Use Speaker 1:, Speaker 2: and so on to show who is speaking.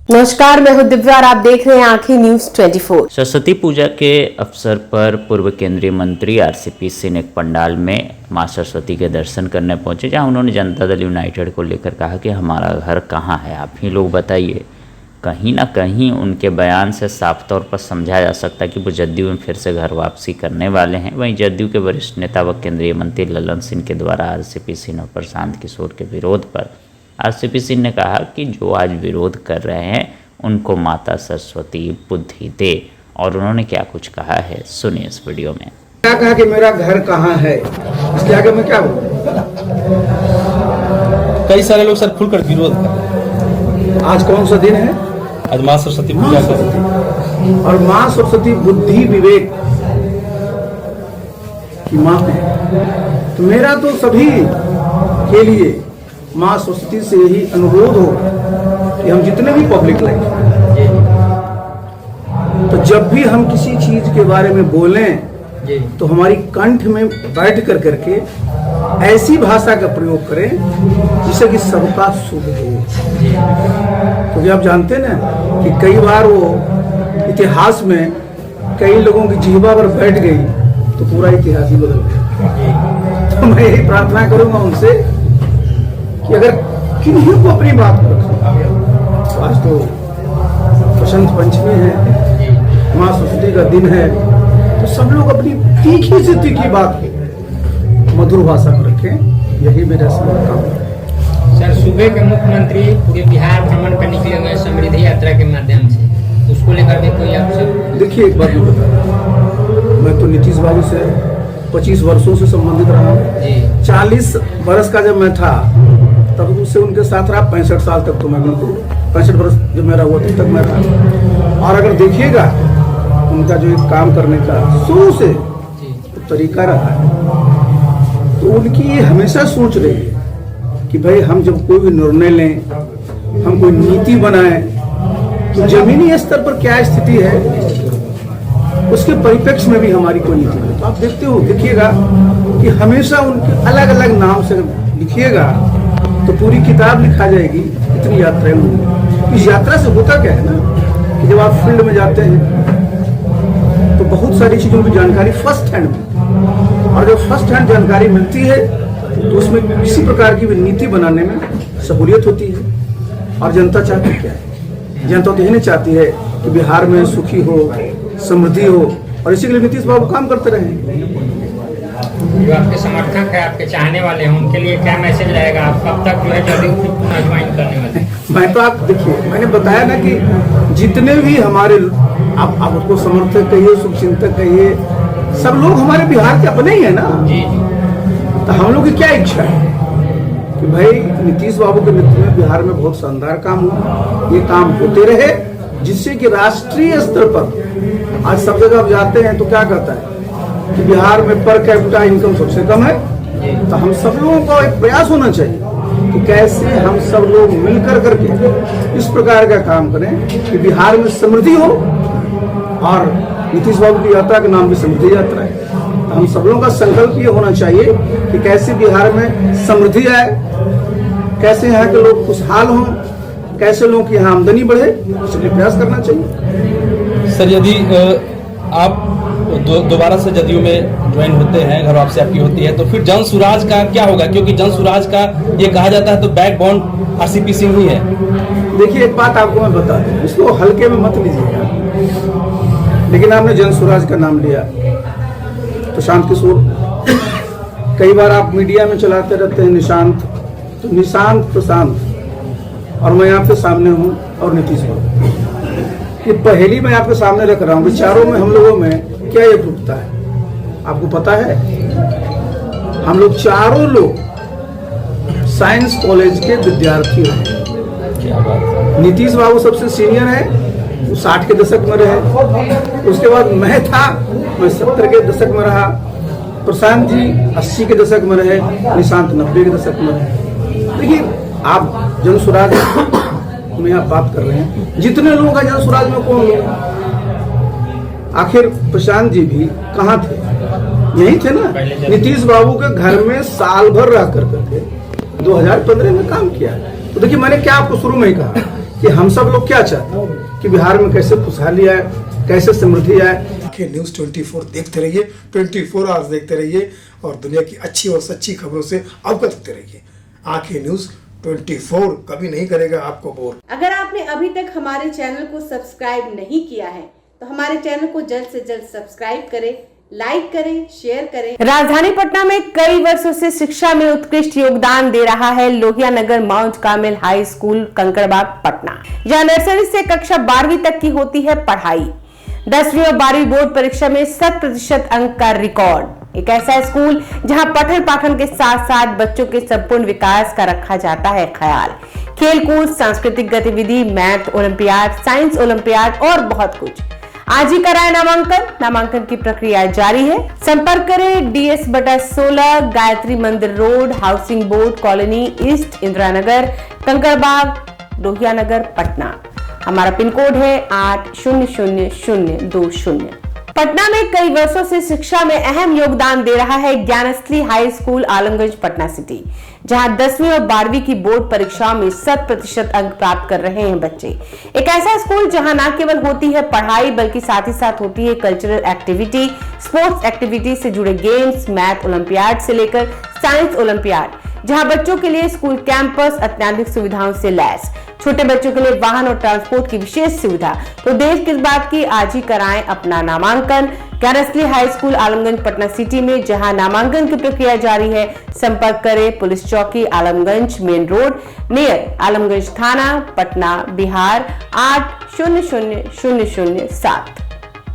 Speaker 1: नमस्कार, मैं हूं दिव्या और आप देख रहे हैं आंखें न्यूज 24।
Speaker 2: सरस्वती पूजा के अवसर पर पूर्व केंद्रीय मंत्री आरसीपी सिंह एक पंडाल में मां सरस्वती के दर्शन करने पहुंचे, जहां उन्होंने जनता दल यूनाइटेड को लेकर कहा कि हमारा घर कहां है, आप ही लोग बताइए। कहीं ना कहीं उनके बयान से साफ तौर पर समझा जा सकता है कि वो जदयू में फिर से घर वापसी करने वाले हैं। वहीं जदयू के वरिष्ठ नेता व केंद्रीय मंत्री ललन सिंह के द्वारा आरसीपी सिंह और प्रशांत किशोर के विरोध पर आरसीपी सिंह ने कहा कि जो आज विरोध कर रहे हैं उनको माता सरस्वती बुद्धि दे, और उन्होंने क्या कुछ कहा है सुनिए इस वीडियो में।
Speaker 3: क्या कहा कि मेरा घर कहाँ है, इसके आगे मैं क्या बोलूं?
Speaker 4: कई सारे लोग सर खुलकर विरोध कर रहे हैं।
Speaker 3: आज कौन सा दिन है?
Speaker 4: आज माँ सरस्वती पूजा कर,
Speaker 3: और माँ सरस्वती बुद्धि विवेक की माँ है। तो मेरा तो सभी के लिए माँ सरस्वती से यही अनुरोध हो कि हम जितने भी पब्लिक लाइफ, तो जब भी हम किसी चीज के बारे में बोलें तो हमारी कंठ में बैठ कर करके ऐसी भाषा का प्रयोग करें जिससे कि सबका शुभ हो। क्योंकि आप जानते ना कि कई बार वो इतिहास में कई लोगों की जिह्वा पर बैठ गई तो पूरा इतिहास ही बदल गया। तो मैं यही प्रार्थना करूंगा उनसे कि अगर किन्हीं को अपनी बात को रखें। आज तो बसंत पंचमी है, माँ सरस्वती का दिन है, तो सब लोग अपनी तीखी से तीखी बात को मधुर भाषा में रखें। यही मेरा काम है।
Speaker 5: सर, सूबे के मुख्यमंत्री पूरे बिहार भ्रमण करने के लिए गए समृद्धि यात्रा के माध्यम से, उसको लेकर भी कोई आपसे?
Speaker 3: देखिए, एक बात मैं बता, मैं तो नीतीश बाबू से 25 वर्षों से संबंधित रहा हूँ। 40 वर्ष का जब मैं था तब उससे उनके साथ रहा। 65 साल तक तो मैं बिल्कुल 65 वर्ष जब मेरा हुआ तब तक मैं रहा। और अगर देखिएगा उनका जो एक काम करने का शुरू से तरीका रहा है, तो उनकी हमेशा सोच रही है कि भाई हम जब कोई भी निर्णय लें, हम कोई नीति बनाएं, तो जमीनी स्तर पर क्या स्थिति है उसके परिप्रेक्ष्य में भी हमारी कोई नीति बने। तो आप देखिएगा कि हमेशा उनके अलग अलग नाम से लिखिएगा तो पूरी किताब लिखा जाएगी, इतनी यात्राएं होंगी। इस यात्रा से होता क्या है ना कि जब आप फील्ड में जाते हैं तो बहुत सारी चीजों की जानकारी फर्स्ट हैंड मिलती है, और जब फर्स्ट हैंड जानकारी मिलती है तो उसमें किसी प्रकार की भी नीति बनाने में सहूलियत होती है। और जनता चाहती क्या है? जनता तो यही नहीं चाहती है कि बिहार में सुखी हो, समृद्धि हो, और इसी के लिए नीतीश बाबू काम करते रहे।
Speaker 5: जो आपके समर्थक है, आपके चाहने वाले हैं, उनके लिए क्या मैसेज रहेगा? आप कब तक जो है जदयू पुनः ज्वाइन करने वाले?
Speaker 3: मैं तो आप देखिए, मैंने बताया ना कि जितने भी हमारे आप उसको समर्थक कहिए, शुभचिंतक कहिए, सब लोग हमारे बिहार के अपने ही है ना। तो हम लोग की क्या इच्छा है कि भाई नीतीश बाबू के नेतृत्व में बिहार में बहुत शानदार काम हुआ, ये काम होते रहे, जिससे कि राष्ट्रीय स्तर पर आज सब जगह आप जाते हैं तो क्या कहता है कि बिहार में पर कैपिटा इनकम सबसे कम है। तो हम सब लोगों का एक प्रयास होना चाहिए कि कैसे हम सब लोग मिलकर करके इस प्रकार का काम करें कि बिहार में समृद्धि हो। और नीतीश बाबू की यात्रा का नाम भी समृद्धि यात्रा है। तो हम सब लोगों का संकल्प ये होना चाहिए कि कैसे बिहार में समृद्धि आए, कैसे यहाँ के लोग खुशहाल हों, कैसे लोगों की यहाँ आमदनी बढ़े, इसलिए प्रयास करना चाहिए।
Speaker 4: सर यदि आप दोबारा से जदयू में ज्वाइन होते हैं, घर वापसी आपकी होती है, तो फिर जन सुराज का क्या होगा? क्योंकि जन सुराज का ये कहा जाता है तो बैकबोन आरसीपी सिंह ही है।
Speaker 3: देखिए, एक बात आपको मैं बता दूं, इसको हल्के में मत लीजिएगा। लेकिन आपने जन सुराज का नाम लिया, प्रशांत किशोर, कई बार आप मीडिया में चलाते रहते हैं निशांत, तो निशांत प्रशांत, और मैं आपके सामने हूँ, और नीतीश बाबू, ये पहेली मैं आपके सामने रख रहा हूँ। विचारों में हम लोगों में क्या ये टूटता है आपको पता है? हम लोग चारों लोग साइंस कॉलेज के विद्यार्थी रहे।
Speaker 4: क्या बात है।
Speaker 3: नीतीश बाबू सबसे सीनियर है, वो 60 के दशक में रहे। उसके बाद मैं था, मैं 70 के दशक में रहा। प्रशांत जी 80 के दशक में रहे, निशांत 90 के दशक में रहे। देखिए, आप जन सुराज में आप बात कर रहे हैं, जितने लोगों का जन सुराज में कौन लोग? आखिर प्रशांत जी भी कहाँ थे? यही थे ना। नीतीश बाबू के घर में साल भर रह करके 2015 में काम किया। तो देखिए, मैंने क्या आपको शुरू में ही कहा कि हम सब लोग क्या चाहते हैं कि बिहार में कैसे खुशहाली आए, कैसे समृद्धि आए।
Speaker 6: आंखें न्यूज़ 24 देखते रहिए, 24 आवर्स देखते रहिए और दुनिया की अच्छी और सच्ची खबरों से अवगत होते रहिए। आंखें न्यूज़ 24 कभी नहीं करेगा आपको बोर।
Speaker 1: अगर आपने अभी तक हमारे चैनल को सब्सक्राइब नहीं किया है तो हमारे चैनल को जल्द से जल्द सब्सक्राइब करें, लाइक करें, शेयर करें। राजधानी पटना में कई वर्षों से शिक्षा में उत्कृष्ट योगदान दे रहा है Lohia Nagar Mount Carmel high school Kankarbagh Patna, जहां नर्सरी से कक्षा 12वीं तक की होती है पढ़ाई। 10वीं और 12वीं बोर्ड परीक्षा में 100% अंक का रिकॉर्ड। एक ऐसा स्कूल जहां पठन पाठन के साथ साथ बच्चों के संपूर्ण विकास का रखा जाता है ख्याल। खेलकूद, सांस्कृतिक गतिविधि, मैथ ओलंपियाड, साइंस ओलंपियाड और बहुत कुछ। आज ही कराए नामांकन की प्रक्रिया जारी है। संपर्क करें DS/16 Gayatri Mandir road, housing board colony east, Indira Nagar, Kankarbagh, Lohia Nagar, Patna. हमारा पिन कोड है 800020। पटना में कई वर्षों से शिक्षा में अहम योगदान दे रहा है Gyansthali high school Alamganj Patna city, जहां 10वीं और 12वीं की बोर्ड परीक्षाओं में 100% अंक प्राप्त कर रहे हैं बच्चे। एक ऐसा स्कूल जहां न केवल होती है पढ़ाई बल्कि साथ ही साथ होती है कल्चरल एक्टिविटी, स्पोर्ट्स एक्टिविटी से जुड़े गेम्स, मैथ ओलंपियाड से लेकर साइंस ओलंपियाड, जहां बच्चों के लिए स्कूल कैंपस अत्याधुनिक सुविधाओं से लैस, छोटे बच्चों के लिए वाहन और ट्रांसपोर्ट की विशेष सुविधा। तो देर किस बात की, आज ही कराएं अपना नामांकन Gyansthali high school Alamganj Patna city में, जहां नामांकन की प्रक्रिया जारी है। संपर्क करें पुलिस चौकी Alamganj main road near Alamganj थाना, पटना, बिहार 800007।